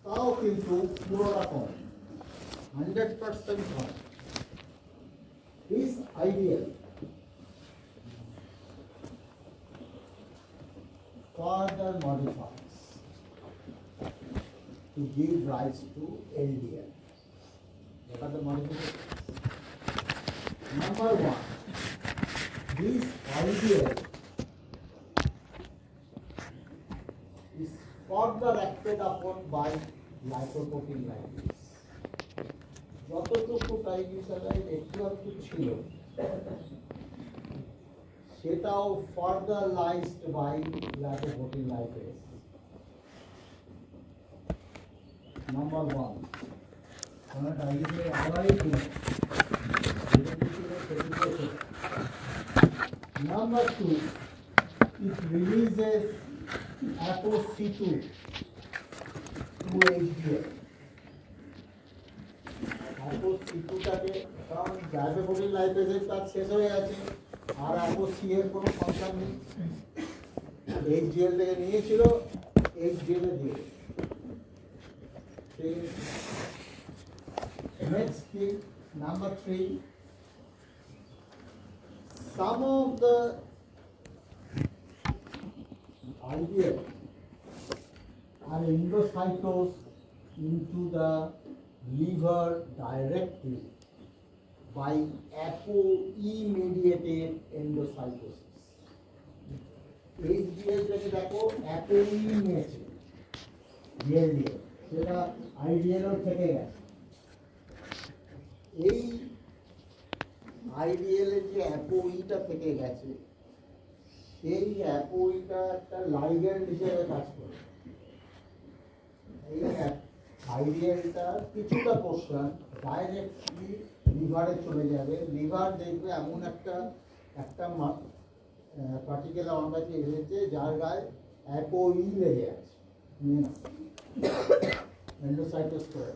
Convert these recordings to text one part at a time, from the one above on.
তাও কিন্তু পুরোটা কম, 100% কম। This ideal further modifies to give rise to LDL. What are the modifications? Number one, this ideal is further acted upon by lipoprotein lipase. যতটুকু triglyceride একটু ছিল সেটাও further lysed by lipoprotein lipase. Number one, number two, it releases ApoC2 to HDL. ApoC2টাকে কারণ lipoprotein লাইপেজের কাজ শেষ হয়ে গেছে আর ApoC এর কোনো ফাংশন নেই, HDL থেকে নিয়েছিল, HDL এ দিয়ে। Next thing, number 3, some of the ideas are endocytosed into the liver directly by ApoE mediated endocytosis. HDL থেকে দেখো ApoE নিয়েছে, VLDL সেটা IDL এর থেকে গেছে। এই IDL এর যে ApoE-টা থেকে গেছে সেই ApoE-টা একটা লাইগ্যান্ড হিসেবে কাজ করে। এই IDL-টা কিছুটা পোর্শন ডাইরেক্টলি লিভারে চলে যাবে। লিভার দেখবে এমন একটা পার্টিকুলার আমার কাছে এসেছে যার গায়ে ApoE লেগে আছে, এন্ডোসাইটোস করে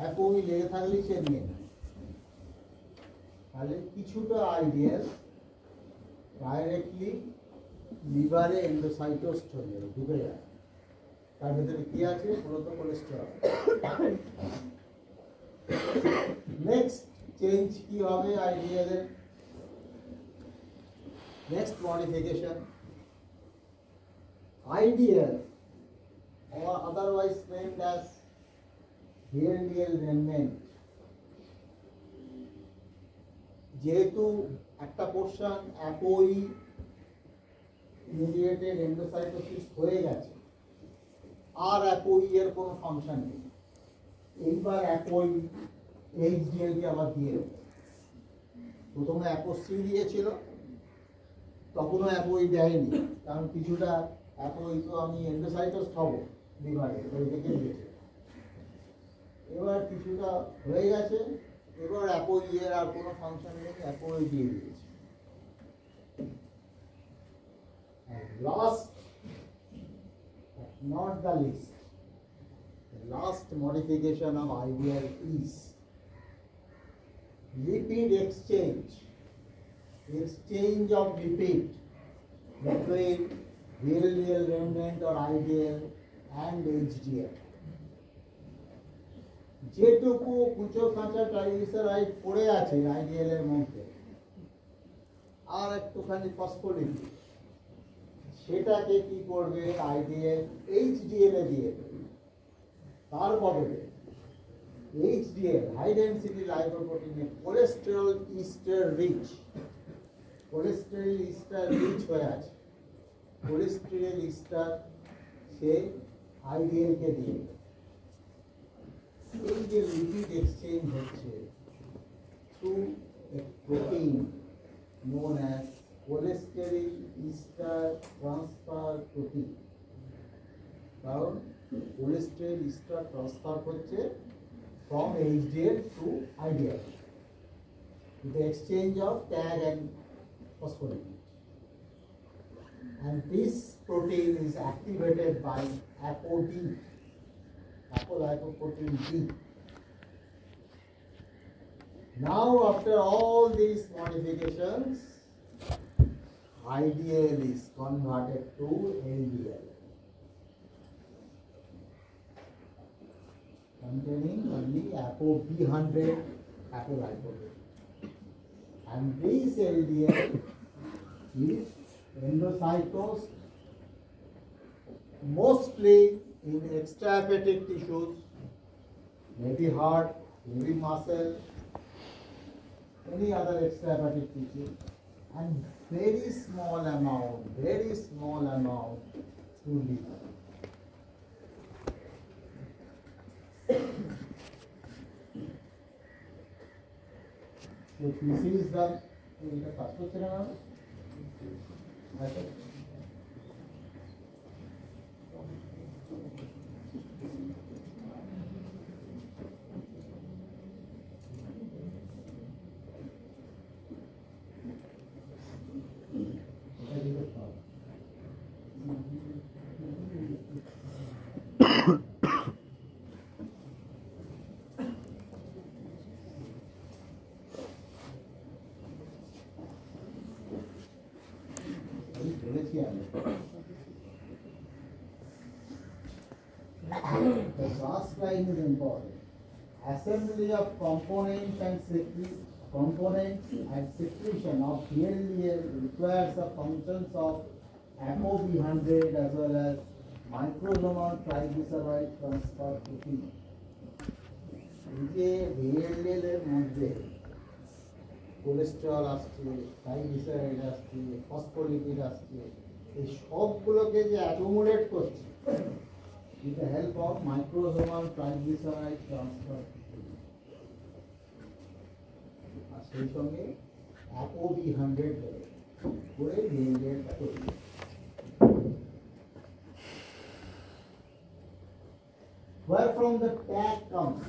ApoE লেগে থাকলেই সে নিয়ে নেয়। তাহলে কিছুটা IDL ডাইরেক্টলি লিভারে এন্ডোসাইটোস চলে যাবে, ঢুকে যায়। তার ভিতরে কি আছে? মূলত কোলেস্টেরল। নেক্সট চেঞ্জ কি হবে IDL এর? Next modification, IDL or otherwise named as VLDL remnant, যেহেতু একটা পোর্শন ApoE mediated endocytosis হয়ে গেছে আর ApoE এর কোনো ফাংশন নেই, এইবার ApoE HDL কে আবার দিয়ে দেবে। প্রথমে ApoC দিয়েছিল, তখনও ApoE দেয়নি, কারণ কিছুটা ApoE তো আমি এন্ডোসাইটোস খাবো লিভারে, ওই থেকে দিয়েছে। এবার কিছুটা হয়ে গেছে, এবার ApoE এর আর কোনো ফাংশন নেই, ApoE দিয়ে দিয়েছে। Last but not the least, the last modification of IDL is lipid exchange of lipid between VLDL remnant or IDL and HDL. যেটুকু কুচো কাঁচা ট্রাইগ্লিসারাইড পড়ে আছে IDL এর মধ্যে আর একটুখানি ফসফোলিপিড, সেটাকে কি করবে IDL HDL এ দিয়ে দেবে। তার বদলে HDL হাই ডেন্সিটি লাইপোপ্রোটিনে কোলেস্টেরল ইস্টার রিচ হয়ে আছে, কোলেস্টেরল ইস্টার সে IDL কে দিয়ে দেবে। এই যে লিপিড এক্সচেঞ্জ হচ্ছে through a protein known as cholesterol ester transfer protein, কারণ কোলেস্টেরল ইস্টার ট্রান্সফার হচ্ছে from HDL to IDL with the exchange of tag and phospholipid, and this protein is activated by ApoD, apolipoprotein D. Now after all these modifications, IDL is converted to LDL. containing only ApoB100 apolipoprotein. And this LDL is endocytosed mostly in extrahepatic tissues, maybe heart, maybe muscle, any other extrahepatic tissue, and very small amount to liver. So this is the first question. The last line is important. Assembly of components and secretion of VLDL requires the functions of ApoB100 as well as microsomal triglyceride transfer protein. যে VLDL এর মধ্যে cholesterol আসছে, triglyceride আসছে, phospholipid আসছে, এই সবগুলোকে যে accumulate করছে with the help of microsomal triglyceride transfer আর সেই সঙ্গে ApoB100 করে VLDL তৈরি। Where from the tag comes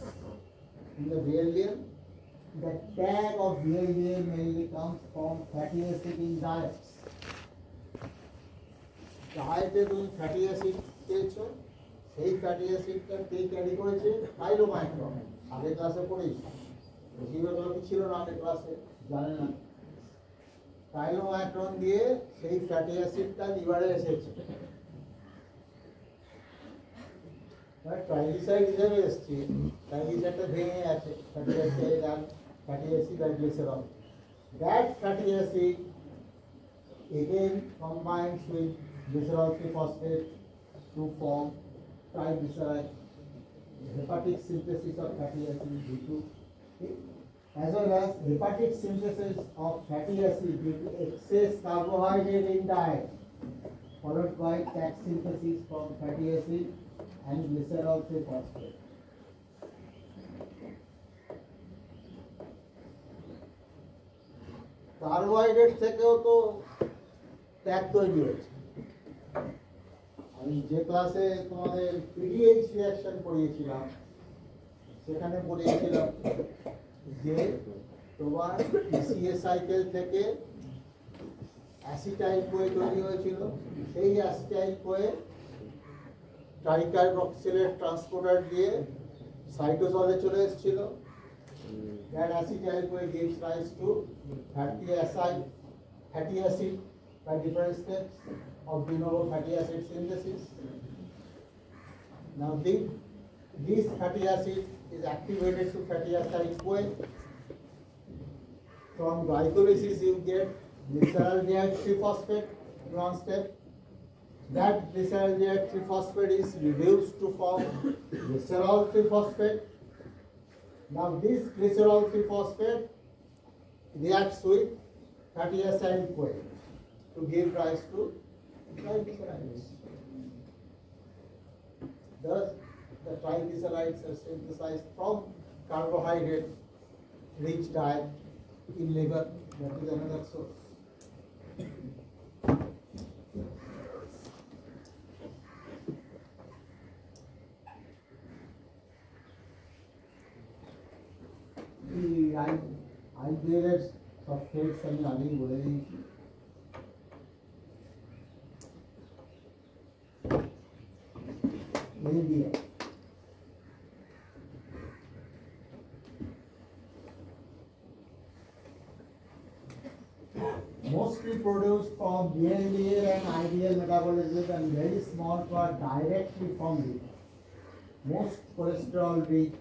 in the VLDL? The tag of VLDL mainly comes from fatty acid in diets. Diet তুমি fatty acid পেয়েছো, সেই fatty অ্যাসিডটা কে carry করেছে? থাইরোমাইক্রন। আগের ক্লাসে পড়েছি, বেশিরভাগ কি ছিল না আগের ক্লাসে জানে না। থাইরোমাইক্রন দিয়ে সেই ফ্যাটি অ্যাসিডটা লিভারে এসেছে, ট্রাইগ্লিসারাইড হিসেবে এসছে। ট্রাইগ্লিসারাইডটা ভেঙে আছে, ফ্যাটি অ্যাসিড আর ফ্যাটি অ্যাসিড আর glycerol. That fatty acid again combines with glycerol 3-phosphate to form triglyceride, hepatic synthesis of fatty acid due to, as well as hepatic synthesis of fatty acid due to excess carbohydrate in diet, followed by tag synthesis from fatty acid and glycerol 3-phosphate. Carbohydrate থেকেও তো tag তৈরি হয়েছে। আমি যে ক্লাসে তোমাদের পিডিএইচ reaction পড়িয়েছিলাম সেখানে পড়িয়েছিলাম যে তোমার পিসিএ সাইকেল থেকে অ্যাসিটাইল কোয়ে তৈরি হয়েছিল, সেই অ্যাসিটাইল কোয়ে ট্রাইকার্বক্সিলেট ট্রান্সপোর্টার দিয়ে সাইটোসলে চলে এসেছিল। That acetyl CoA gives rise to fatty acid by different steps of de novo fatty acid synthesis. Now this fatty acid is activated to fatty acid CoA. From glycolysis you get glyceraldehyde 3-phosphate in one step. That glyceraldehyde 3-phosphate is reduced to form glycerol 3-phosphate. Now this glycerol 3-phosphate reacts with fatty acid CoA to give rise to triglycerides. Thus, the triglycerides are synthesized from carbohydrate-rich diet in liver. That is another source. আইডিএলের সব ফেটস আমি আগেই বলে দিয়েছি। LDL mostly produced from VLDL and IDL metabolism and very small part directly from liver. most cholesterol rich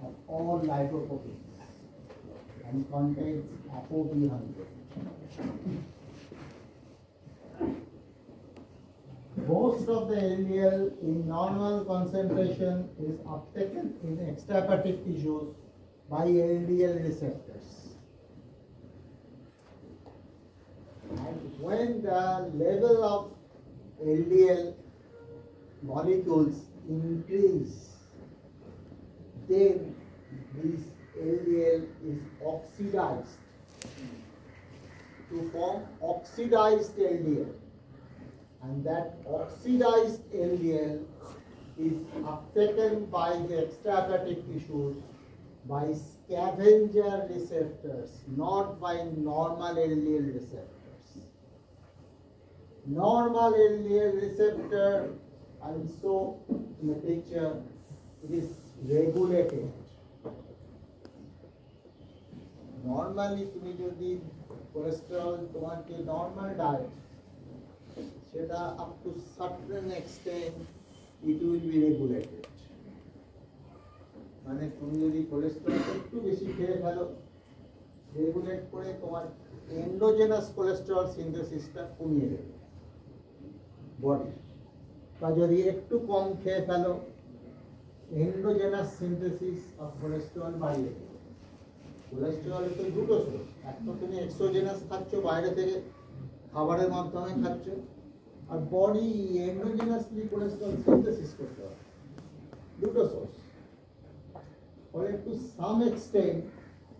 of all lipoproteins and contains ApoB100. Most of the LDL in normal concentration is uptaken in extrahepatic tissues by LDL receptors. And when the level of LDL molecules increase, then this LDL is oxidized to form oxidized LDL. And that oxidized LDL is uptaken by the extrahepatic tissues by scavenger receptors, not by normal LDL receptors. Normal LDL receptor, I will show in the picture, it is regulated. Normally, তুমি যদি cholesterol তোমাকে normal diet, সেটা up to certain extent it will be regulated. মানে তুমি যদি cholesterol একটু বেশি খেয়ে ফেলো, রেগুলেট করে তোমার এন্ডোজেনাস কোলেস্টেরল সিনথেসিসটা কমিয়ে দেবে বডি, বা যদি একটু কম খেয়ে ফেলো, এন্ডোজেনাস সিনথেসিস অফ কোলেস্টেরল বাড়িয়ে দেবে। কোলেস্টেরলের তো দুটো সোর্স, একটা তুমি এক্সোজেনাস খাচ্ছ, বাইরে থেকে খাবারের মাধ্যমে খাচ্ছ, আর বডি এন্ডোজেনাসলি কোলেস্টেরল সিনথেসিস করতে হবে, দুটো source. Or to some extent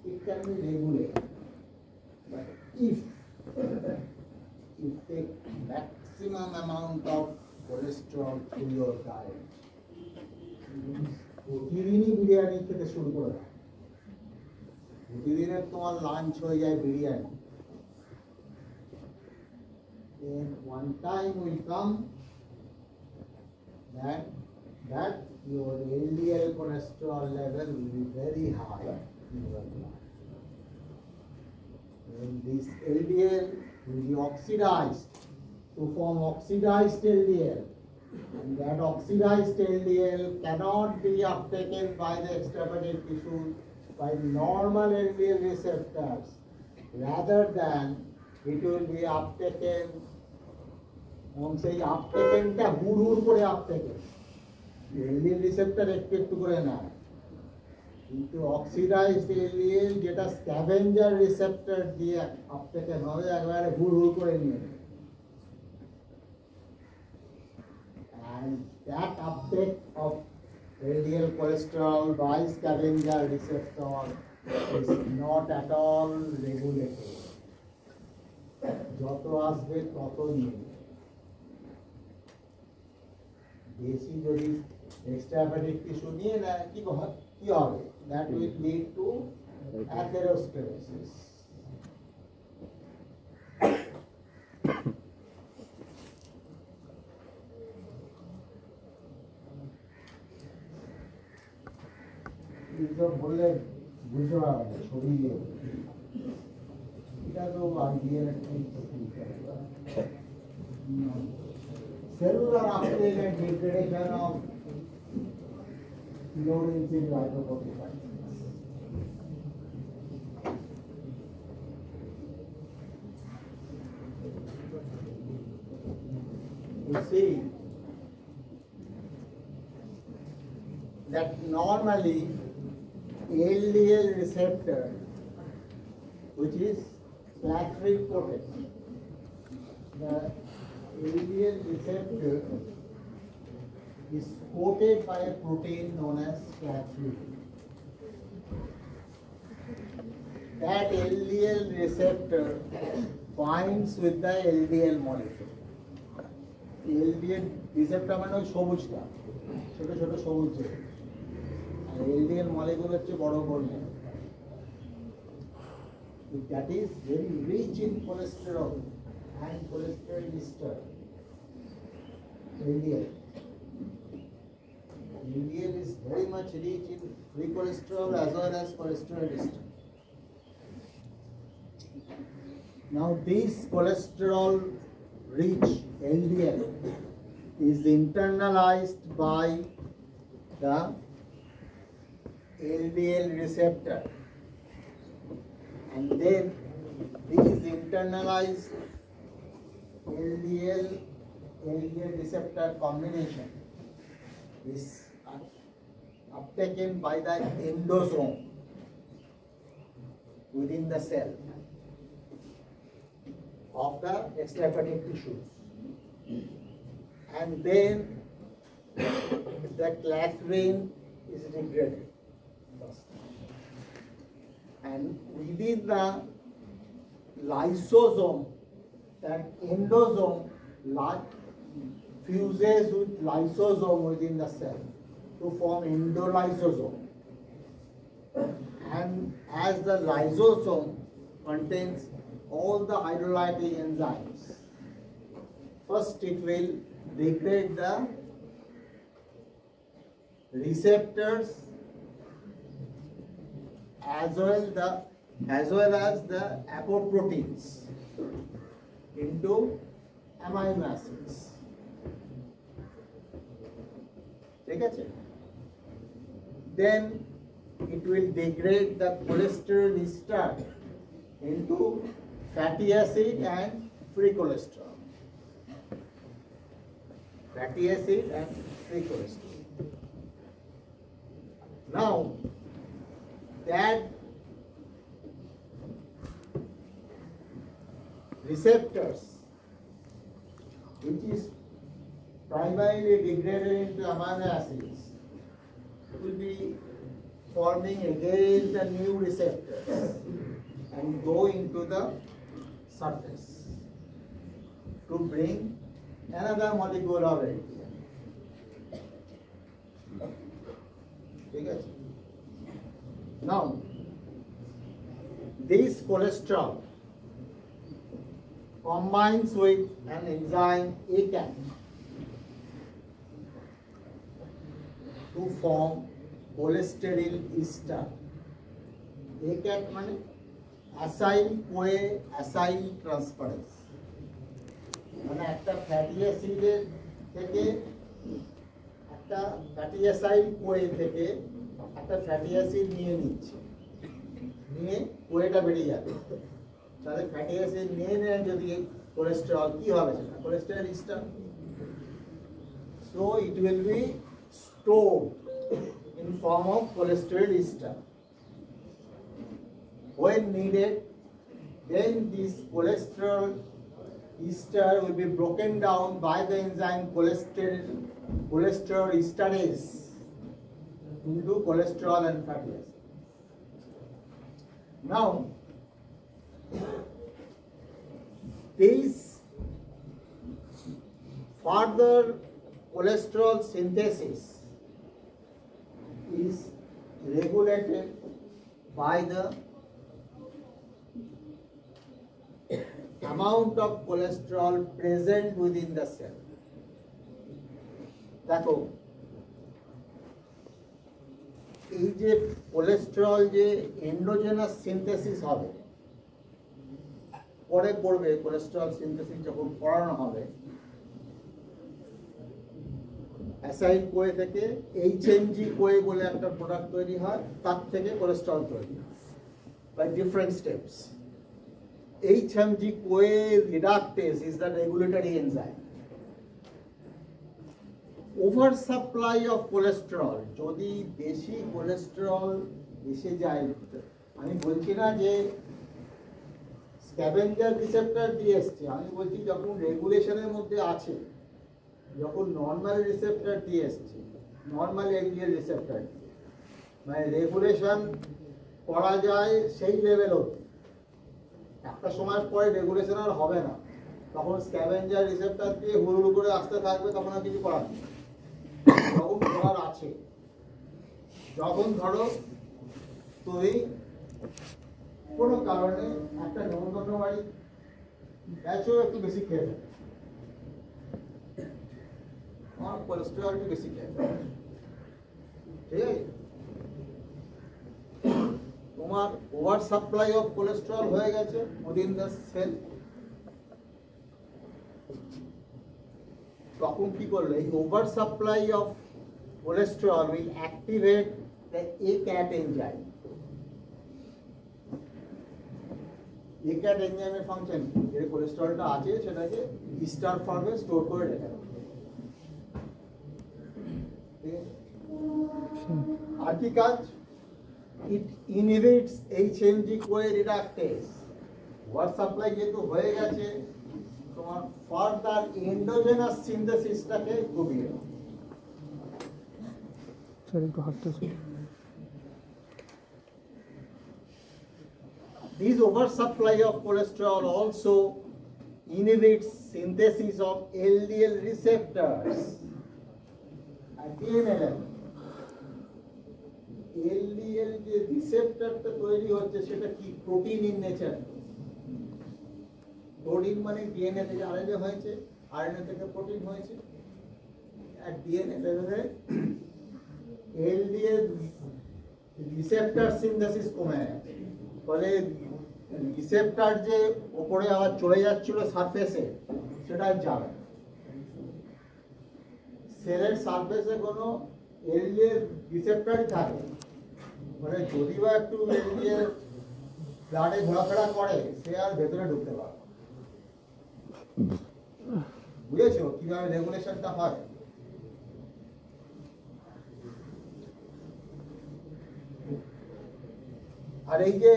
it can be regulated, but if you take maximum amount of cholesterol through your diet, প্রতিদিনই বিরিয়ানি খেতে শুরু করে দাও, প্রতিদিনের তোমার লাঞ্চ হয়ে যায় biryani, then one time will come that your LDL cholesterol level will be very high in your blood. And this LDL will be oxidized to form oxidized LDL. And that oxidized LDL cannot be uptaken by the extrahepatic tissues by normal LDL receptors. Rather than it will be uptaken, say uptaken ta hur kore uptaken. LDL receptor একটু করে না, কিন্তু oxidised LDL যেটা scavenger receptor দিয়ে আপটেকেন হবে, একবারে হুড় করে নিয়ে নেবে। And that uptake of LDL cholesterol by scavenger receptor is not at all regulated. যত আসবে তত নিয়ে বেশি যদি extrahepatic tissue নিয়ে না, কি হবে? That will lead to atherosclerosis. এইসব বললে বুঝতে পারবে না, শরীরে এটা তো ideal cellular uptake and degradation of fluorines in lipoproteins. You see that normally LDL receptor, which is flat-free protein, the LDL receptor is coated by a protein known as flat-free. That LDL receptor binds with the LDL molecule. LDL receptor মানে ওই সবুজটা, ছোট ছোট সবুজ, আর LDL molecule হচ্ছে বড় বর্ণ। That is very rich in cholesterol and cholesterol ester. LDL is very much rich in free cholesterol as well as cholesterol ester. Now this cholesterol rich LDL is internalized by the LDL receptor, and then these internalized LDL receptor combination is uptaken by the endosome within the cell of the extrahepatic tissues, and then the clathrin is degraded first. And within the lysosome, that endosome fuses with lysosome within the cell to form endolysosome. And as the lysosome contains all the hydrolytic enzymes, first it will degrade the receptors as well as the apoproteins into amino acids. ঠিক আছে? Then it will degrade the cholesterol ester into fatty acid and free cholesterol. Fatty acid and free cholesterol. Now, that receptors, which is primarily degraded into amino acids, will be forming again the new receptors and go into the surface to bring another molecule of LDL. Okay? Now, this cholesterol combines with an enzyme ACAT to form cholesterol ester. ACAT means acyl-CoA acyl transferase. মানে একটা fatty অ্যাসিডের থেকে একটা fatty অ্যাসাইল-CoA থেকে একটা fatty acid নিয়ে নিচ্ছে, নিয়ে CoA-টা বেরিয়ে যাবে। তাহলে ফ্যাটি অ্যাসিড নিয়ে যদি কোলেস্টেরল কি হবে, সেটা cholesterol Easter. So it will be stored in form of cholesterol ester. When needed, then this cholesterol ester will be broken down by the enzyme cholesterol esterase into cholesterol and fatty acid. Now, this further cholesterol synthesis is regulated by the amount of cholesterol present within the cell. দেখো, এই যে cholesterol যে endogenous synthesis হবে, পরে করবে cholesterol synthesis যখন করানো হবে, অ্যাসাইল-CoA থেকে HMG-CoA বলে একটা প্রোডাক্ট তৈরি হয়, তার থেকে কোলেস্টেরল তৈরি হয় by different steps. HMG-CoA reductase is the regulatory enzyme. Oversupply of cholesterol, যদি বেশি কোলেস্টেরল এসে যায়, আমি বলছি না যে স্ক্যাভেঞ্জার রিসেপ্টর দিয়ে এসছে, আমি বলছি যখন রেগুলেশনের মধ্যে আছে, যখন নর্মাল রিসেপ্টর দিয়ে এসছে, নর্মাল LDL রিসেপ্টর দিয়ে, মানে রেগুলেশন করা যায় সেই লেভেল অবধি। একটা সময় পরে রেগুলেশন আর হবে না, তখন স্ক্যাভেঞ্জার রিসেপ্টর দিয়ে হুড়ুড়ু করে আসতে থাকবে, তখন আর কিছু করার নেই। যখন করার আছে, যখন ধরো তুমি কোনো কারণে একটা নেমন্তন্ন বাড়ি গেছো, একটু বেশি খেয়ে ফেলে, আমার কোলেস্টেরল একটু বেশি খেয়ে ফেলে, ঠিক আছে? তোমার ওভার সাপ্লাই অফ কোলেস্টেরল হয়ে গেছে উইদিন দ্য সেল। তখন কি করলো, এই over supply of cholesterol will activate the ACAT enzyme. ACAT enzyme function যে কোলেস্টেরলটা আছে সেটাকে ইস্টার ফর্মে স্টোর করে রেখে দেয়। ঠিক আছে, আর কি কাজ? It inhibits HMG-CoA reductase. Water supply যেহেতু হয়ে গেছে, তোমার ফার্দার এন্ডোজেনাস সিনথেসিসটাকে কমিয়ে দেয়। This oversupply of cholesterol also inhibits synthesis of LDL receptors. Again, LDL যে রিসেপ্টরটা তৈরি হচ্ছে সেটা কি? Protein in nature. প্রোটিন মানে ডিএনএ থেকে আরএনএ হয়েছে, আরএনএ থেকে প্রোটিন হয়েছে, আর ডিএনএ থেকে এলডিএল রিসেপ্টর সিনথেসিস কমে গেছে। ফলে রিসেপ্টর যে উপরে আবার চলে যাচ্ছিল সারফেসে, সেটা আর যাবে না। সেলের সারফেসে কোনো এলডিএল রিসেপ্টরই থাকে, মানে যদি বা একটু এলডিএল ব্লাডে ঘোরাফেরা করে, সে আর ভেতরে ঢুকতে পারে। বুঝেছো কিভাবে রেগুলেশনটা হয়? আর এই যে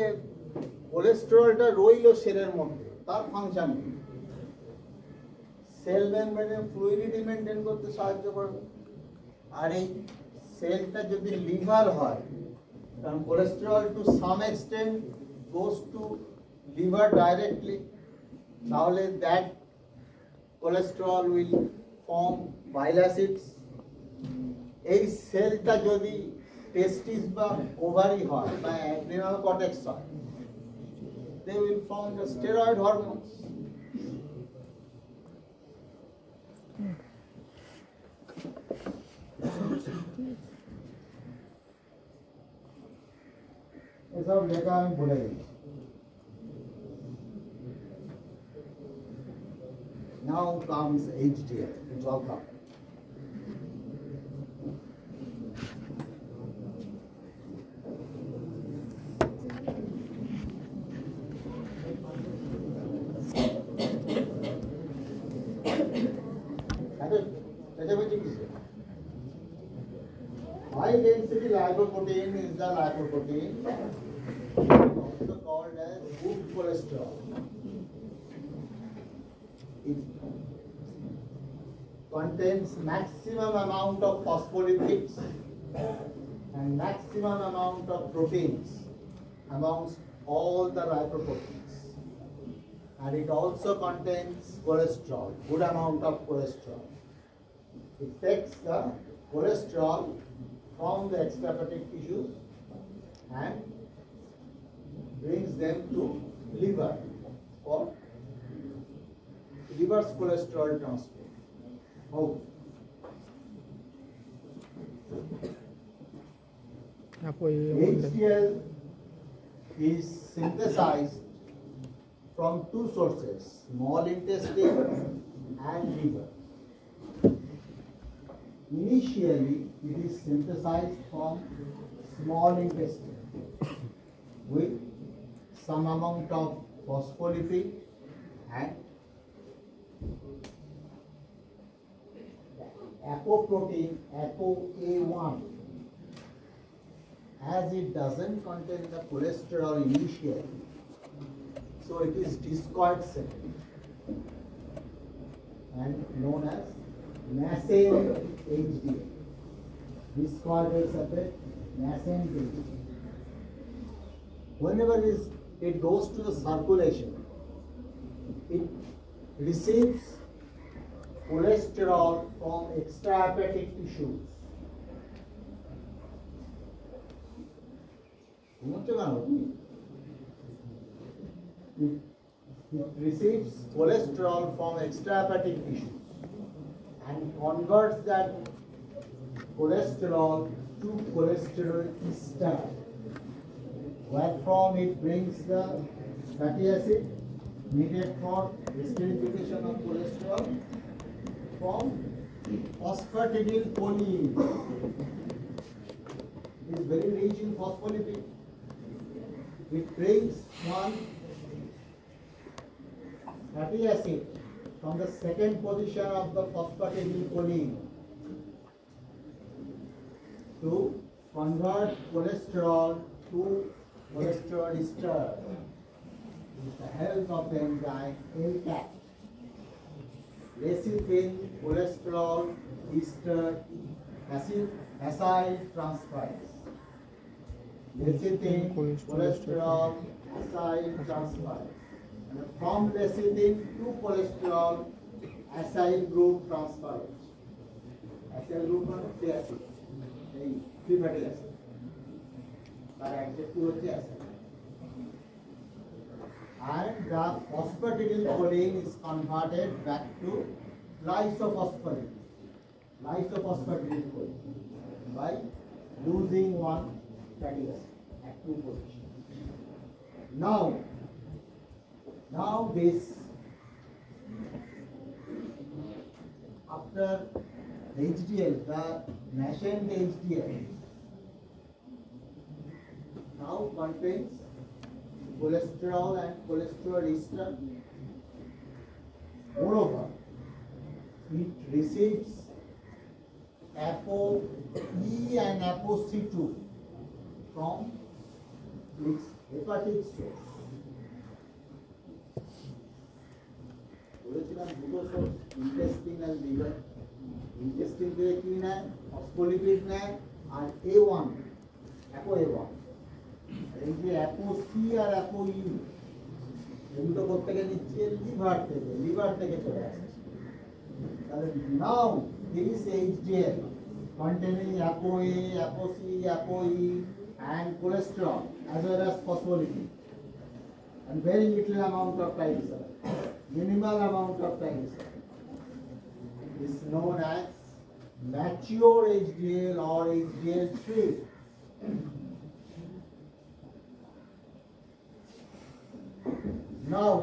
কোলেস্টেরলটা রইল সেলের মধ্যে, তার ফাংশন কি? সেল মেমব্রেনে ফ্লুইডিটি মেনটেন করতে সাহায্য করবে। আর এই সেলটা যদি লিভার হয়, কারণ cholesterol to some extent goes to liver directly, তাহলে that cholesterol will form bile acids. এই সেলটা যদি টেস্টিস বা ওভারি হয় বা অ্যাড্রিনাল কর্টেক্স হয়, they will form the steroid hormones. এসব লেখা আমি বলে দিচ্ছি। Now comes HDL. Welcome. High density lipoprotein is the lipoprotein, also called as good cholesterol. It contains maximum amount of phospholipids and maximum amount of proteins amongst all the lipoproteins. And it also contains cholesterol, good amount of cholesterol. It takes the cholesterol from the extrahepatic tissues and brings them to liver for reverse cholesterol transport. How? HDL is synthesized from two sources, small intestine and liver. Initially, it is synthesized from small intestine with some amount of phospholipid and apoprotein ApoA1. As it doesn't contain the cholesterol initially, so it is discoid separate and known as nascent HDL. Discoid separate, nascent HDL. Whenever it goes to the circulation, it receives cholesterol from extrahepatic tissues. It receives cholesterol from extrahepatic tissues and converts that cholesterol to cholesterol ester, where from it brings the fatty acid needed for esterification of cholesterol from Phosphatidylcholine is very rich in phospholipid. It brings one fatty acid from the second position of the phosphatidylcholine to convert cholesterol to cholesterol ester with the help of the enzyme LCAT. Lecithin cholesterol ester acyl transferase. Lecithin cholesterol acyl transferase. And from lecithin to cholesterol acyl group transferase. Acyl group মানে free acid. এই free fatty acid. তার adjective হচ্ছে acid. And the phosphatidylcholine is converted back to lysophosphatidylcholine by losing one fatty acid at two positions. Now this after HDL, the nascent HDL now contains cholesterol and cholesterol ester. Moreover, it receives ApoE and ApoC2 from its hepatic source. বলেছিলাম দুটো source, intestine আর liver. Intestine থেকে কি নেয়? Phospholipid নেয়, আর A1 ApoA1। এই যে ApoC আর ApoE এগুলো কোথেকে নিচ্ছে? লিভার থেকে চলে আসছে। তাহলে নাও this HDL containing ApoA, ApoC, ApoE and cholesterol as well as phospholipid and very little amount of triglyceride, minimal amount of triglyceride, is known as mature HDL or HDL3. Now,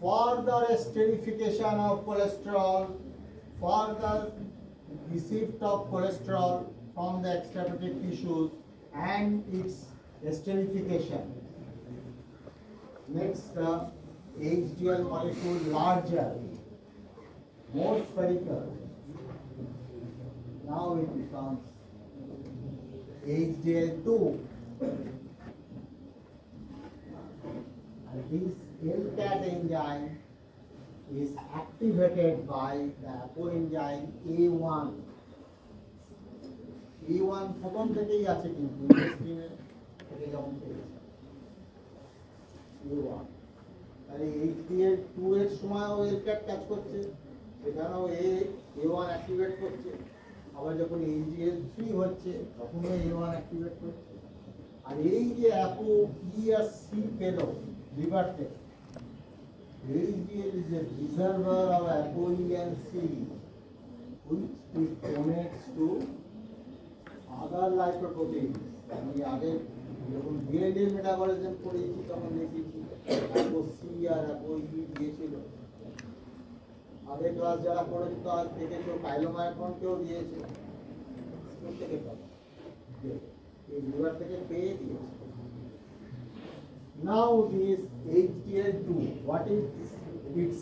further esterification of cholesterol, further receipt of cholesterol from the extrahepatic tissues and its esterification makes the HDL molecule larger, more spherical. Now it becomes HDL2. And this LCAT enzyme is activated by the coenzyme A1. A1 প্রথম থেকেই আছে কিন্তু ইন্টেস্টিনে থেকে যখন পেয়েছে A1, তাহলে HDL2 এর সময়ও LCAT কাজ করছে, সেখানেও A1 অ্যাক্টিভেট করছে, আবার যখন HDL3 হচ্ছে তখনও A1 অ্যাক্টিভেট করছে। আর এই যে ApoE আর C পেল liver থেকে, HDL is a reservoir of ApoE and C, which it donates to other lipoproteins. আমি আগে যখন DNA মেটাবলিজম পড়েছি তখন দেখেছি ApoC আর ApoE দিয়েছিল। আগের ক্লাস যারা পড়েছে তো আজ দেখেছো কাইলোমাইক্রনকেও দিয়েছে। থেকে এই লিভার থেকে পেয়ে দিয়েছে। Now this HDL2, what is its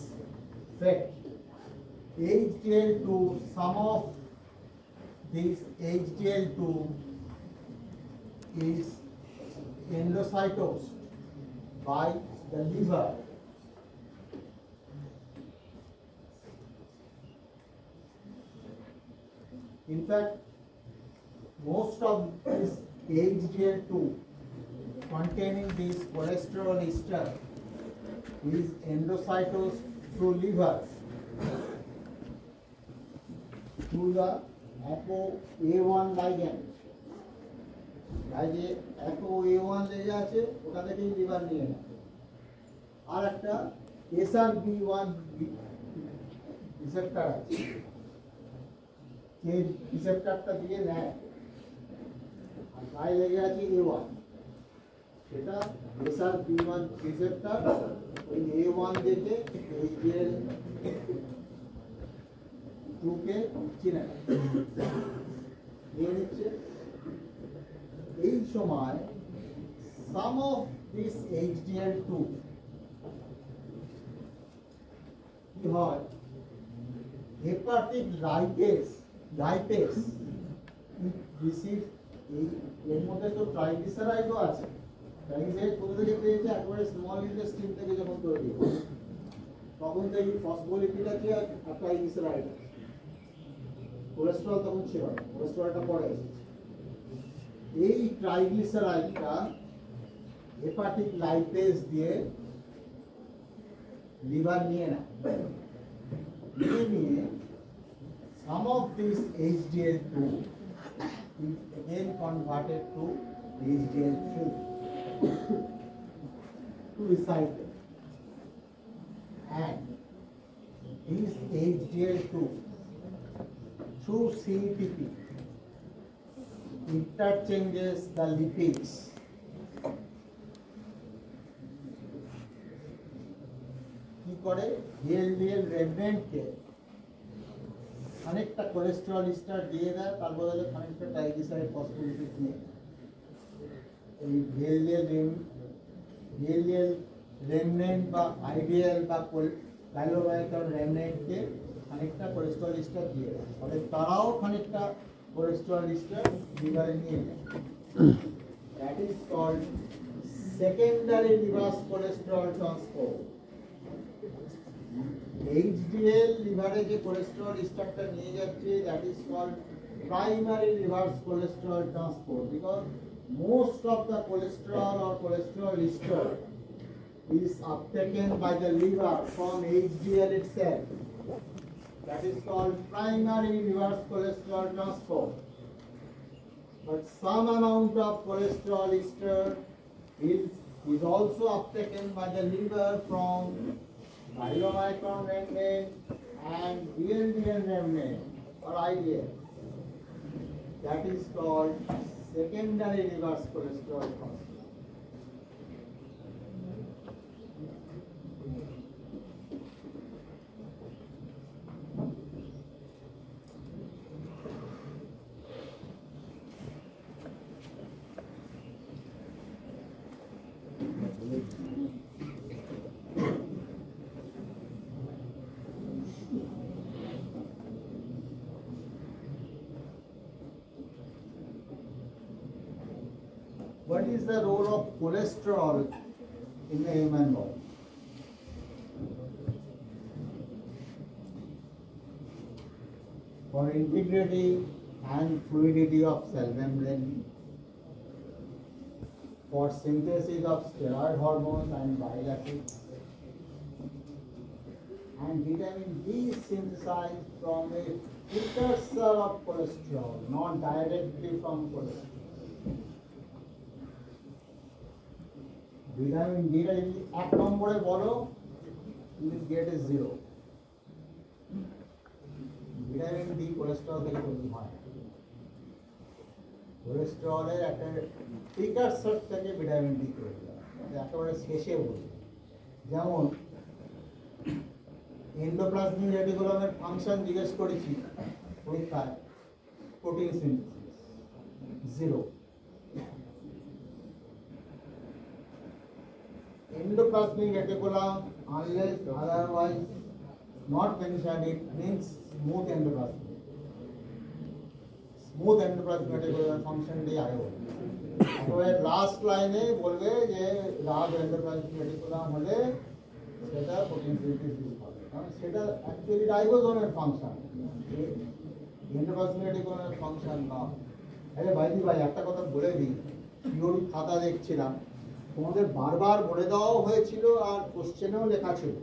effect? HDL2, some of this HDL2 is endocytosed by the liver. In fact, most of this HDL2 containing this cholesterol ester is endocytosed through liver through the ApoA1 ligand. তাই যে ApoA1 লেগে আছে ওটা থেকেই liver নিয়ে নেয়। আর একটা SRB1 receptor আছে, সেই রিসেপ্টরটা দিয়ে নেয়। আর গায়ে লেগে আছে A1, সেটা SRB1 রিসেপ্টর ওই A1 দেখে HDL 2 কে চিনে না, নিয়ে নিচ্ছে। এই সময় সাম অফ দিস HDl2 কি হয়, হেপাটিক লাইপেস রিসিভ, এর মধ্যে তো ট্রাইগ্লিসারাইডও আছে। ট্রাইগ্লিসারাইড কোথা থেকে পেয়েছে, একেবারে স্মল ইন্টেস্টাইন থেকে যখন তৈরি হয় তখন তো এই ফসফোলিপিড আছে আর ট্রাইগ্লিসারাইড আছে। কোলেস্টেরল তখন ছিল না, কোলেস্টেরলটা পরে এসেছে। এই ট্রাইগ্লিসারাইডটা হেপাটিক লাইপেস দিয়ে লিভার নিয়ে নেয়, নিয়ে some of this HDl2 is again converted to HDl3 to recycle, and this HDl2 through CETP interchanges the lipids কি করে, VLDL remnantকে খানিকটা কোলেস্টেরল স্টার দিয়ে দেয়, তার বদলে খানিকটা ট্রাইগ্লিসারাইড ফসফোলিপিড নিয়ে এই VLDL রেমনেন্ট বা আইডিয়াল বা পাইলোমাইক্রন রেমনেন্টকে খানিকটা কোলেস্টেরল স্টার দিয়ে দেয়, ফলে তারাও খানিকটা কোলেস্টেরল স্টার লিভারে নিয়ে নেয়। That is called secondary reverse cholesterol transport. HDL লিভারে যে কোলেস্টেরল স্টারটা নিয়ে যাচ্ছে, that is called primary reverse cholesterol transport, because most of the cholesterol or cholesterol ester is uptaken by the liver from HDL itself. That is called primary reverse cholesterol transport. But some amount of cholesterol ester is also uptaken by the liver from chylomicron remnant and VLDL remnant or IDL. That is called secondary reverse cholesterol transport. What is the role of cholesterol in the human body? For integrity and fluidity of cell membrane, for synthesis of steroid hormones and bile acids, and vitamin D is synthesized from a precursor of cholesterol, not directly from cholesterol. Vitamin D টা যদি 1 নম্বরে বলো, you will get a 0. Vitamin D cholesterol থেকে তৈরি হয়, কোলেস্টেরলের একটা প্রিকারসর থেকে ভিটামিন ডি তৈরি হয়, একেবারে শেষে বলি। যেমন এন্ডোপ্লাজমিক রেটিকুলামের ফাংশন জিজ্ঞেস করেছি পরীক্ষায়, protein synthesis 0। Endoplasmic reticulum, unless otherwise not mentioned, it means smooth endoplasmic. Smooth endoplasmic reticulum function দিয়ে আগে বলবে, তবে লাস্ট লাইনে বলবে যে রাগ এন্ডোপ্লাজমিক রেটিকুলাম হলে সেটা প্রোটিন সিনথেসিস হবে, কারণ সেটা অ্যাকচুয়ালি রাইবোজোমের ফাংশন, এন্ডোপ্লাজমিক রেটিকুলামের ফাংশন না। আরে ভাই একটা কথা বলে দিই, থিওরি খাতা দেখছিলাম, তোমাদের বারবার বলে দেওয়াও হয়েছিল আর কোশ্চেনেও লেখা ছিল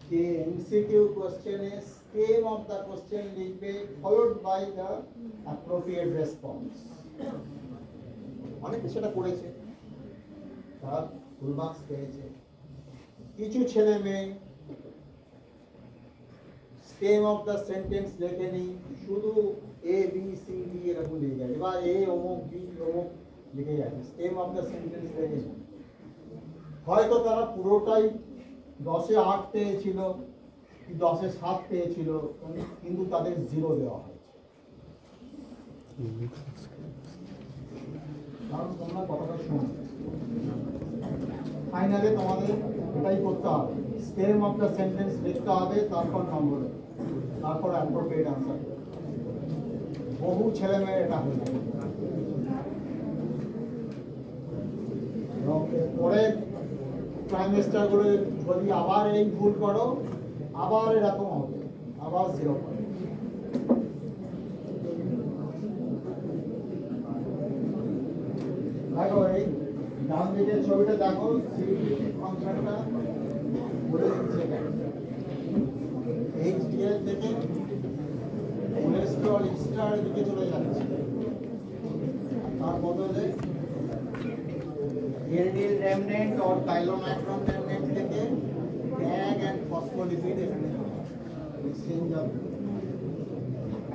যে এমসিকিউ কোশ্চেনে স্টেম অফ দ্য কোশ্চেন লিখবে followed by the appropriate response. অনেকে সেটা করেছে, তারা ফুল মার্কস পেয়েছে। কিছু ছেলে মেয়ে স্টেম অফ দ্য সেন্টেন্স লেখেনি, শুধু এ বি সি ডি এরকম লিখে যায়, বা এ অমুক বি অমুক লিখে যাচ্ছে, স্টেম অফ দ্য সেন্টেন্স লেখেনি। হয়তো তারা পুরোটাই 10-এ 8 পেয়েছিল, কি 10-এ 7 পেয়েছিল, কিন্তু তাদের 0 দেওয়া হয়েছে। কারণ তোমরা কথাটা শোনো, ফাইনালে তোমাদের এটাই করতে হবে, স্টেম অফ দ্য সেন্টেন্স লিখতে হবে, তারপর নম্বর, তারপর অ্যাপ্রোপ্রিয়েট আনসার। বহু ছেলে মেয়ে এটা হয়ে যাবে। পরের ট্রাইমেস্টারগুলো যদি আবার এই ভুল করো, আবার এরকম হবে, আবার 0 পাবে। দেখো এই ডান দিকের ছবিটা দেখো, ফাংশনটা বলে দিচ্ছে HDL থেকে কোলেস্টেরল এক্সট্রার দিকে চলে যাচ্ছে, তার বদলে LDL remnant or chylomicron remnant থেকে tag and phospholipid এখানে exchange of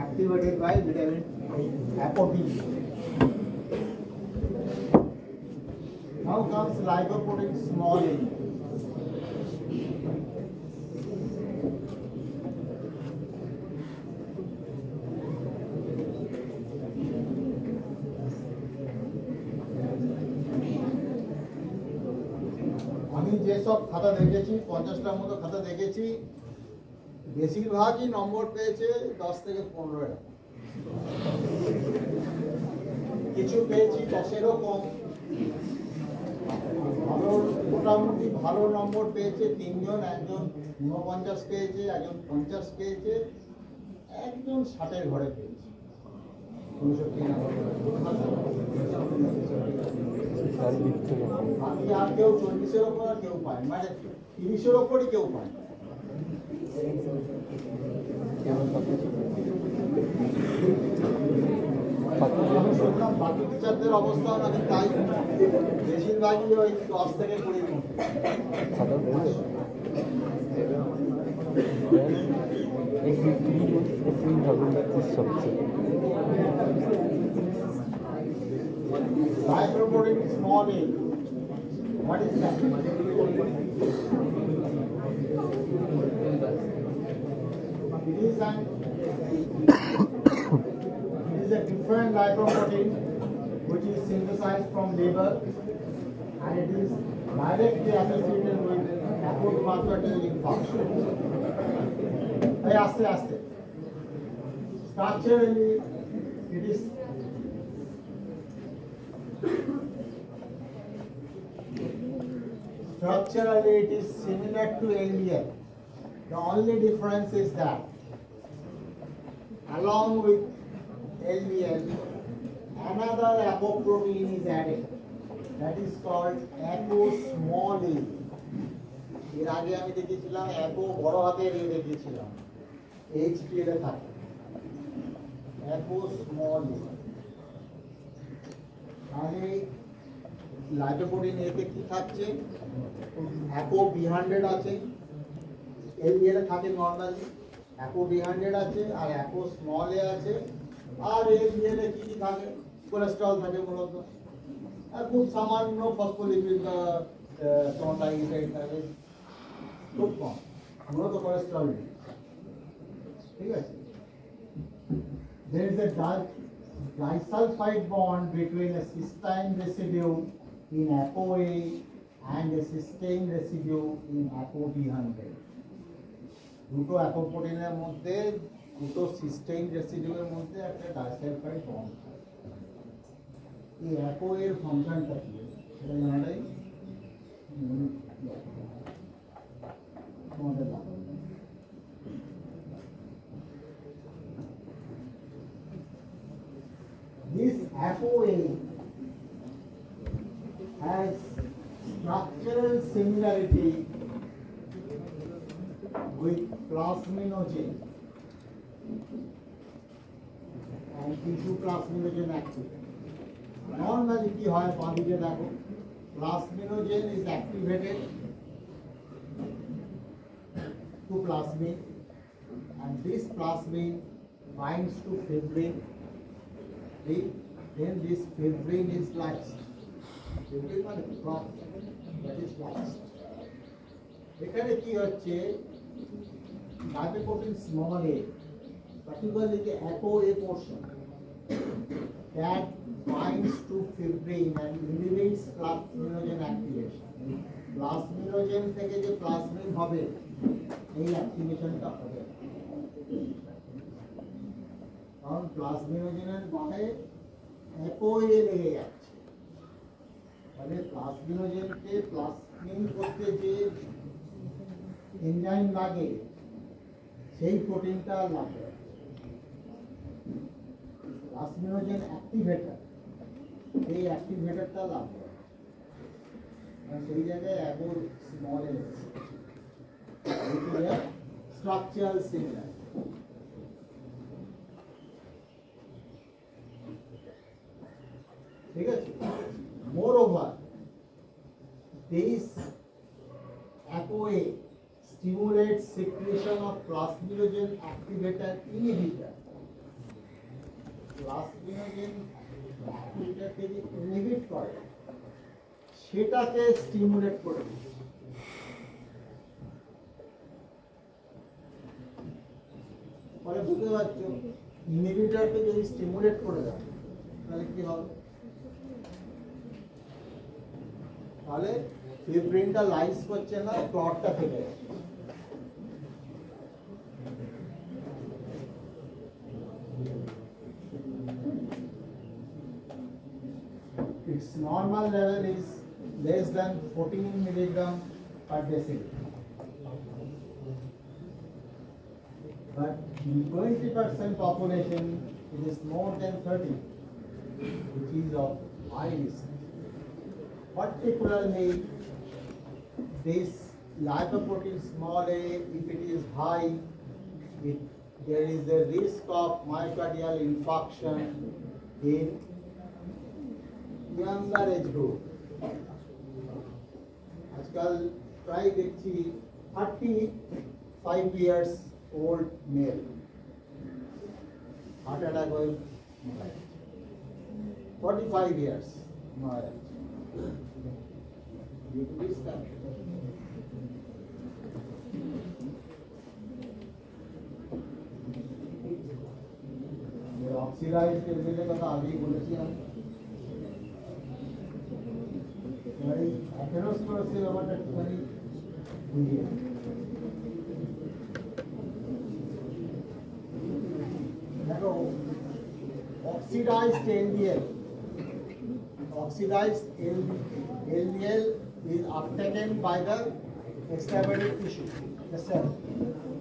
activated by vitamin ApoB. Now comes lipoprotein small a. আমি যেসব খাতা দেখেছি, 50টার মতো খাতা দেখেছি, বেশিরভাগই নম্বর পেয়েছে 10 থেকে 15। কিছু পেয়েছি 10-এরও কম। ভালো, মোটামুটি ভালো নম্বর পেয়েছে 3 জন, একজন 49 পেয়েছে, একজন 50 পেয়েছে, একজন 60-এর ঘরে পেয়েছে। আর কেউ 40-এর ওপর আর কেউ পায়, মানে 30-এর ওপরই কেউ পায়। আমি শুনলাম বাকি টিচারদের অবস্থাও নাকি তাই, বেশিরভাগই ওই 10 থেকে 20 মধ্যে। Lipoprotein small a. What is that? It is a different lipoprotein which is synthesized from liver, and it is directly associated with acute myocardial infarction. Hey, aste aste. Structurally, it is similar to LDL. The only difference is that along with LDL, another apoprotein is added. That is called apo-small a. এর আগে আমি দেখেছিলাম apo বড় হাতের এ দেখেছিলাম, HDL এ থাকে apo-small a। তাহলে lipoprotein এতে কি থাকছে? ApoB100 আছে, LDL এ থাকে নরমালি, ApoB100 আছে, আর apo-small a আছে, আর LDL এ কি থাকে? কোলেস্টেরল থাকে মূলত, আর খুব সামান্য ফসফোলিপিড বা তোমার ট্রাইগ্লিসারাইড থাকে, খুব কম, মূলত কোলেস্টেরল। ঠিক আছে, there is a disulfide bond between a cysteine residue in ApoA and a cysteine residue in ApoB100. দুটো অ্যাপোপ্রোটিনের মধ্যে, দুটো সিস্টেইন রেসিডিউয়ের মধ্যে একটা ডাইসালফাইড বন্ড থাকে। এই অ্যাপো এর ফাংশনটা কি সেটা জানাটাই তোমাদের লাগবে। This ApoA has structural similarity with plasminogen and tissue plasminogen active. Normally কি হয়, বাঁদিকে দেখো, plasminogen is activated to plasmin, and this plasmin binds to fibrin. Then this fibrin is lysed. Fibrin মানে clot, that is lysed. এখানে কি হচ্ছে, lipoprotein small a, particularly the ApoA portion, that binds to fibrin and inhibits plasminogen activation. Plasminogen থেকে যে plasmin হবে এই অ্যাক্টিভেশনটা হবে, কারণ প্লাজমিনোজেনের গায়ে অ্যাপোএ লেগে যাচ্ছে, তাহলে প্লাজমিনোজেনকে প্লাজমিন করতে যে এনজাইম লাগে সেই প্রোটিনটা লাগে, প্লাজমিনোজেন অ্যাক্টিভেটর, এই অ্যাক্টিভেটরটা লাগে, সেই জায়গায় অ্যাপোর স্মল এ স্ট্রাকচারাল সিমিলার। ঠিক আছে, moreover this ApoA stimulates secretion of plasminogen activator inhibitor, plasminogen activator কে যে ইনহিবিট করে সেটাকে স্টিমুলেট করে দিচ্ছে। পরে বুঝতে পারছো, ইনহিবিটরকে যদি স্টিমুলেট করে দেয় তাহলে কি হবে, তাহলে ফিব্রিনটা লাইজ করছে না, ক্লটটা থেকে যাচ্ছে। Its normal level is less than 14 milligram per deciliter, but in 20% population it is more than 30, which is of high risk. Particularly this lipoprotein small a, if it is high, there is a risk of myocardial infarction in younger age group. आजकल प्राय देखी 35 years old male heart attack going 45 years due to this factor. Oxidised aldehyde का आगे बोलेছি আমি, মানে atherosclerosis ব্যাপারটা একটুখানি বুঝিয়ে। দেখো oxidized LDL, oxidized LDL is uptaken by the extrahepatic tissue, the cell.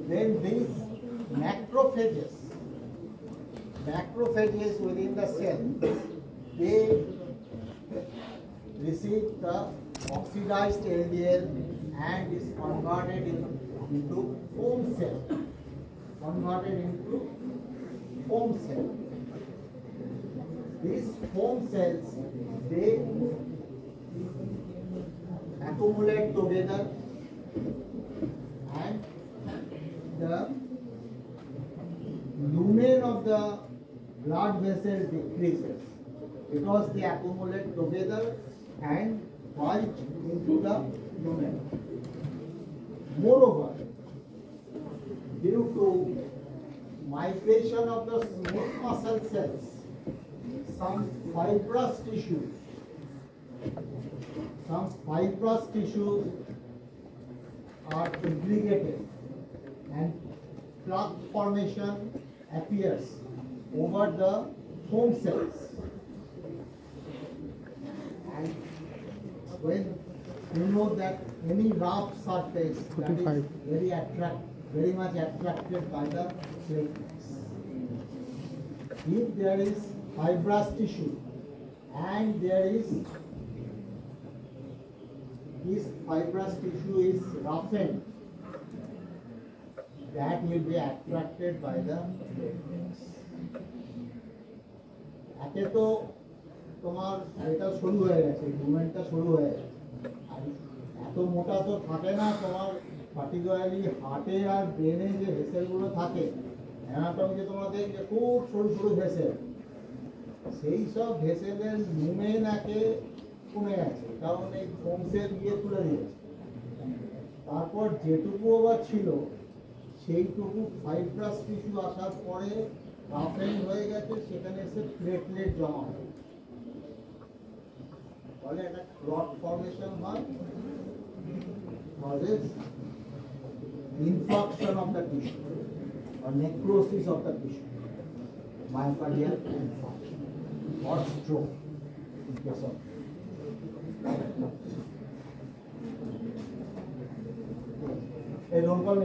Then these macrophages within the cell, they receive the oxidized LDL and is converted into foam cell. These foam cells, they accumulate together and the lumen of the blood vessel decreases because they accumulate together and bulge into the lumen. Moreover, due to migration of the smooth muscle cells, some fibrous tissues are aggregated and plaque formation appears over the foam cells. And when you know that any rough surface that is very much attracted by the flakiness. If there is fibrous tissue and this fibrous tissue is roughened, that will be attracted by the flakiness. একে তো তোমার এটা শুরু হয়ে গেছে, মুভমেন্টটা শুরু হয়ে গেছে, আর এত মোটা তো থাকে না তোমার, পার্টিকুলারলি হার্টে আর ব্রেনে যে ভেসেলগুলো থাকে অ্যানাটমিতে তোমরা দেখবে খুব সরু সরু ভেসেল, সেই সব ভেসেলের মুভমেন্ট একে কমে গেছে, কারণ এই ফোমসেল গিয়ে তুলে দিয়েছে। তারপর যেটুকু আবার ছিল সেইটুকু ফাইব্রাস টিস্যু আসার পরে রাফেন্ড হয়ে গেছে, সেখানে এসে প্লেটলেট জমা হয়, ফলে একটা ক্লট ফর্মেশন হয়, causes infarction of the tissue or necrosis of the tissue, myocardial infarction or stroke in case of a roll call.